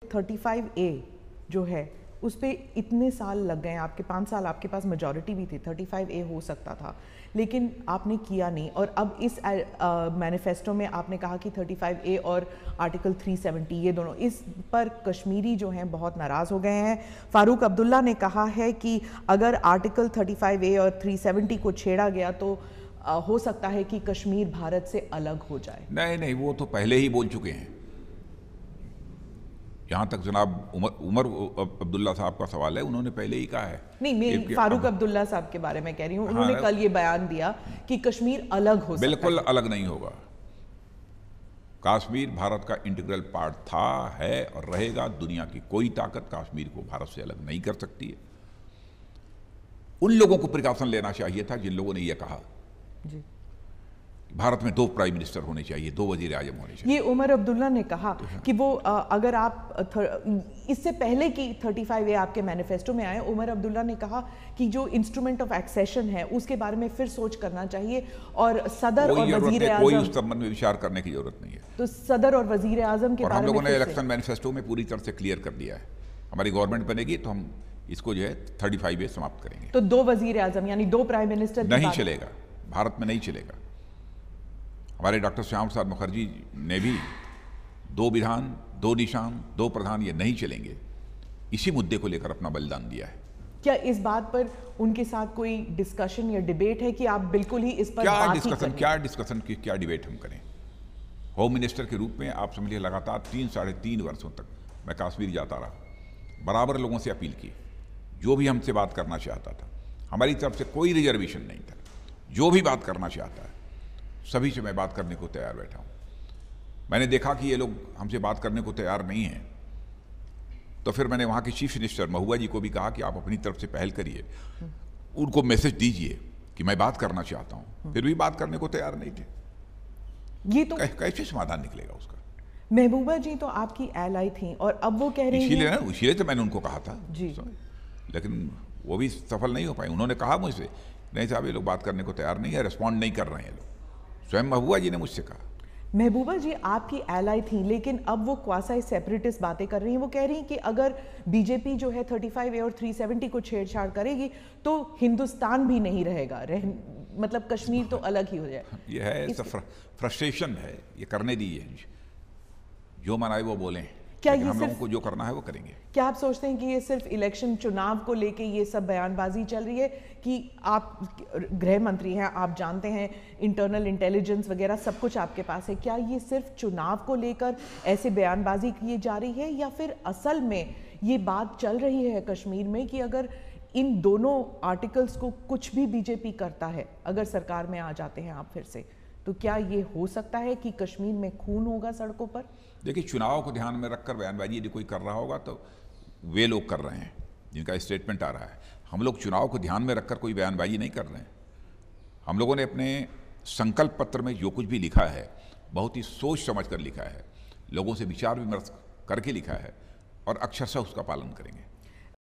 35A जो है उस पर इतने साल लग गए, आपके 5 साल आपके पास मेजॉरिटी भी थी, 35A हो सकता था, लेकिन आपने किया नहीं। और अब इस मैनिफेस्टो में आपने कहा कि 35A और आर्टिकल 370 ये दोनों, इस पर कश्मीरी जो हैं बहुत नाराज़ हो गए हैं। फारूक अब्दुल्ला ने कहा है कि अगर आर्टिकल 35A और 370 को छेड़ा गया तो हो सकता है कि कश्मीर भारत से अलग हो जाए। नहीं नहीं, वो तो पहले ही बोल चुके हैं। जहाँ तक जनाब उमर अब्दुल्ला साहब का सवाल है, उन्होंने पहले ही कहा है। नहीं, मैं फारूक अब्दुल्ला साहब के बारे में कह रही हूँ। उन्होंने कल ये बयान दिया कि कश्मीर अलग हो सकता है। बिल्कुल अलग नहीं होगा। कश्मीर भारत का इंटीग्रल पार्ट था, है और रहेगा। दुनिया की कोई ताकत कश्मीर को भारत से अलग नहीं कर सकती है। उन लोगों को प्रिकॉशन लेना चाहिए था जिन लोगों ने यह कहा जी, भारत में 2 प्राइम मिनिस्टर होने चाहिए, 2 वजीर आजम होने चाहिए। ये उमर अब्दुल्ला ने कहा कि वो अगर आप इससे पहले कि 35A आपके मैनिफेस्टो में आए, उमर अब्दुल्ला ने कहा कि जो इंस्ट्रूमेंट ऑफ एक्सेशन है उसके बारे में फिर सोच करना चाहिए और सदर और वजीर आजम, कोई उस संबंध में विचार करने की जरूरत नहीं है। तो सदर और वजीर आजम के बारे में हम लोगों ने इलेक्शन मैनिफेस्टो में पूरी तरह से क्लियर कर दिया है। हमारी गवर्नमेंट बनेगी तो हम इसको जो है 35A समाप्त करेंगे। तो 2 वजीर आजम यानी 2 प्राइम मिनिस्टर नहीं चलेगा, भारत में नहीं चलेगा। हमारे डॉक्टर श्याम प्रसाद मुखर्जी ने भी 2 विधान 2 निशान 2 प्रधान, ये नहीं चलेंगे, इसी मुद्दे को लेकर अपना बलिदान दिया है। क्या इस बात पर उनके साथ कोई डिस्कशन या डिबेट है कि आप बिल्कुल ही इस पर क्या डिस्कशन की क्या डिबेट हम करें? होम मिनिस्टर के रूप में आप समझिए लगातार 3-3.5 वर्षों तक मैं कश्मीर जाता रहा, बराबर लोगों से अपील की, जो भी हमसे बात करना चाहता था, हमारी तरफ से कोई रिजर्वेशन नहीं था, जो भी बात करना चाहता है सभी से मैं बात करने को तैयार बैठा हूँ। मैंने देखा कि ये लोग हमसे बात करने को तैयार नहीं हैं, तो फिर मैंने वहाँ के चीफ मिनिस्टर महबूबा जी को भी कहा कि आप अपनी तरफ से पहल करिए, उनको मैसेज दीजिए कि मैं बात करना चाहता हूँ। फिर भी बात करने को तैयार नहीं थे। ये तो कैसे समाधान निकलेगा उसका? महबूबा जी तो आपकी एलाई थी और अब वो कह रही हैं, इसीलिए तो मैंने उनको कहा था जी, लेकिन वो भी सफल नहीं हो पाए। उन्होंने कहा मुझसे, नहीं साहब ये लोग बात करने को तैयार नहीं है, रिस्पॉन्ड नहीं कर रहे हैं लोग। स्वयं महबूबा जी ने मुझसे कहा। महबूबा जी आपकी एलाई थी, लेकिन अब वो क्वासा सेपरेटिस्ट बातें कर रही हैं। वो कह रही हैं कि अगर बीजेपी जो है 35A और 370 को छेड़छाड़ करेगी तो हिंदुस्तान भी नहीं रहेगा, मतलब कश्मीर तो अलग ही हो जाए। ये है फ्रस्ट्रेशन है, ये करने दीजिए, जो मनाए वो बोलें, क्या लेकिन ये हम लोगों को जो करना है वो करेंगे। क्या आप सोचते हैं कि ये सिर्फ इलेक्शन चुनाव को लेके ये सब बयानबाजी चल रही है कि आप गृह मंत्री हैं, आप जानते हैं इंटरनल इंटेलिजेंस वगैरह सब कुछ आपके पास है, क्या ये सिर्फ चुनाव को लेकर ऐसे बयानबाजी की जा रही है या फिर असल में ये बात चल रही है कश्मीर में कि अगर इन दोनों आर्टिकल्स को कुछ भी बीजेपी करता है, अगर सरकार में आ जाते हैं आप फिर से, तो क्या ये हो सकता है कि कश्मीर में खून होगा सड़कों पर? देखिए, चुनाव को ध्यान में रखकर बयानबाजी यदि कोई कर रहा होगा तो वे लोग कर रहे हैं जिनका स्टेटमेंट आ रहा है। हम लोग चुनाव को ध्यान में रखकर कोई बयानबाजी नहीं कर रहे हैं। हम लोगों ने अपने संकल्प पत्र में जो कुछ भी लिखा है बहुत ही सोच समझ कर लिखा है, लोगों से विचार विमर्श करके लिखा है और अक्षरशः उसका पालन करेंगे।